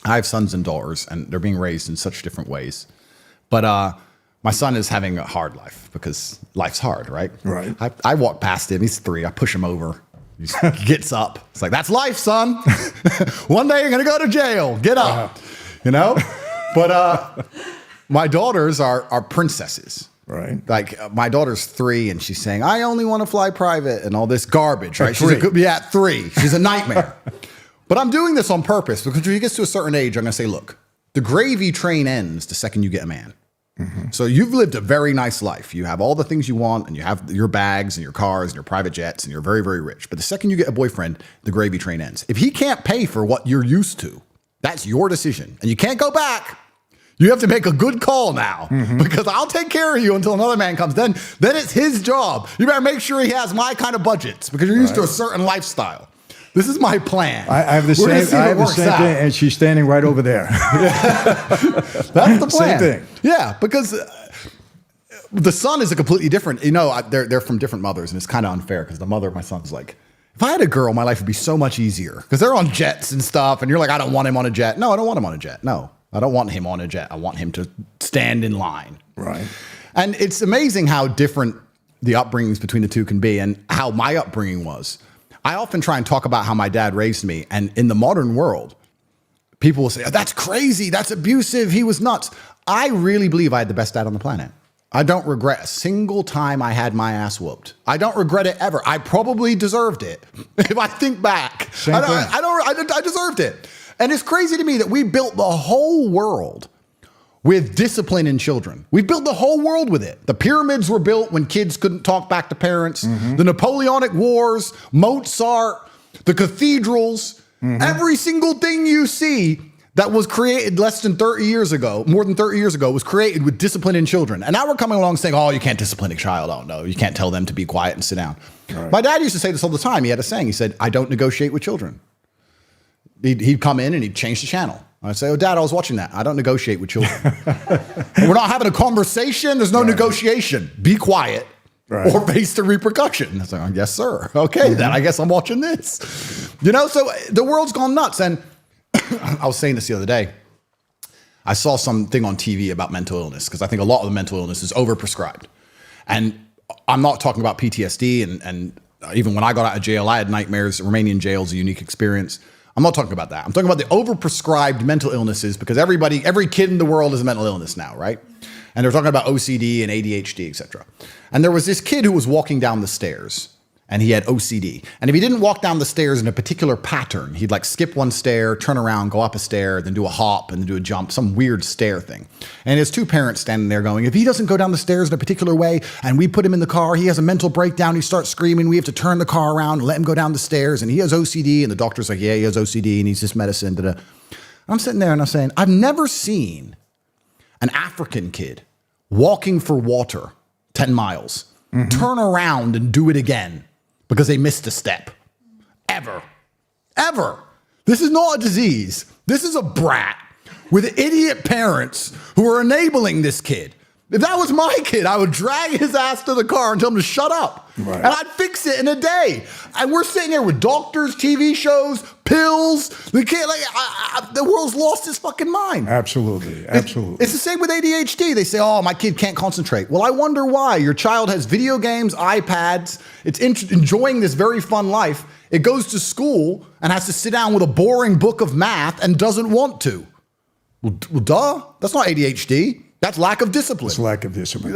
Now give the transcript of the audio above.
I have sons and daughters, and they're being raised in such different ways. But my son is having a hard life because life's hard, right? Right. I walk past him. He's 3. I push him over. He gets up. It's like, that's life, son. One day you're going to go to jail. Get up. You know? But my daughters are princesses. Right. Like my daughter's 3 and she's saying, I only want to fly private and all this garbage, right? She's at 3. She's a nightmare. But I'm doing this on purpose because when she gets to a certain age, I'm going to say, look, the gravy train ends the second you get a man. Mm-hmm. So you've lived a very nice life. You have all the things you want and you have your bags and your cars and your private jets and you're very, very rich. But the second you get a boyfriend, the gravy train ends. If he can't pay for what you're used to, that's your decision. And you can't go back. You have to make a good call now because I'll take care of you until another man comes. Then it's his job. You better make sure he has my kind of budgets because you're used to a certain lifestyle. This is my plan. I have the same thing, and she's standing right over there. That's the plan. Same thing. Yeah, because the son is a completely different. You know, they're from different mothers, and it's kind of unfair because the mother of my son's like, if I had a girl, my life would be so much easier because they're on jets and stuff, and you're like, I don't want him on a jet. No, I don't want him on a jet. No, I don't want him on a jet. I want him to stand in line. Right. And it's amazing how different the upbringings between the two can be, and how my upbringing was. I often try and talk about how my dad raised me. And in the modern world, people will say, oh, that's crazy. That's abusive. He was nuts. I really believe I had the best dad on the planet. I don't regret a single time I had my ass whooped. I don't regret it ever. I probably deserved it. If I think back, I deserved it. And it's crazy to me that we built the whole world with discipline in children. We built the whole world with it. The pyramids were built when kids couldn't talk back to parents. The Napoleonic Wars, Mozart, the cathedrals, every single thing you see that was created less than 30 years ago, more than 30 years ago, was created with discipline in children. And now we're coming along saying, oh, you can't discipline a child. Oh, no, you can't tell them to be quiet and sit down. Right. My dad used to say this all the time. He had a saying. He said, I don't negotiate with children. He'd come in and he'd change the channel. I'd say, oh, Dad, I was watching that. I don't negotiate with children. We're not having a conversation. There's no negotiation. Be quiet or face the repercussion. I was like, yes, sir. Okay, then I guess I'm watching this. You know, so the world's gone nuts. And I was saying this the other day. I saw something on TV about mental illness because I think a lot of the mental illness is overprescribed. And I'm not talking about PTSD. And even when I got out of jail, I had nightmares. Romanian jail is a unique experience. I'm not talking about that. I'm talking about the overprescribed mental illnesses because every kid in the world is a mental illness now, right? And they're talking about OCD and ADHD, etc. And there was this kid who was walking down the stairs and he had OCD. And if he didn't walk down the stairs in a particular pattern, he'd like skip one stair, turn around, go up a stair, then do a hop and then do a jump, some weird stair thing. And his 2 parents standing there going, if he doesn't go down the stairs in a particular way and we put him in the car, he has a mental breakdown, he starts screaming, we have to turn the car around and let him go down the stairs. And he has OCD. And the doctor's like, yeah, he has OCD and needs this medicine. Da-da. I'm sitting there and I'm saying, I've never seen an African kid walking for water 10 miles, turn around and do it again because they missed a step. Ever. This is not a disease. This is a brat with idiot parents who are enabling this kid. If that was my kid, I would drag his ass to the car and tell him to shut up. Right. And I'd fix it in a day. And we're sitting here with doctors, TV shows, pills. The kid, the world's lost its fucking mind. Absolutely. It's the same with ADHD. They say, oh, my kid can't concentrate. Well, I wonder why. Your child has video games, iPads. It's enjoying this very fun life. It goes to school and has to sit down with a boring book of math and doesn't want to. Well, duh. That's not ADHD. That's lack of discipline. It's lack of discipline.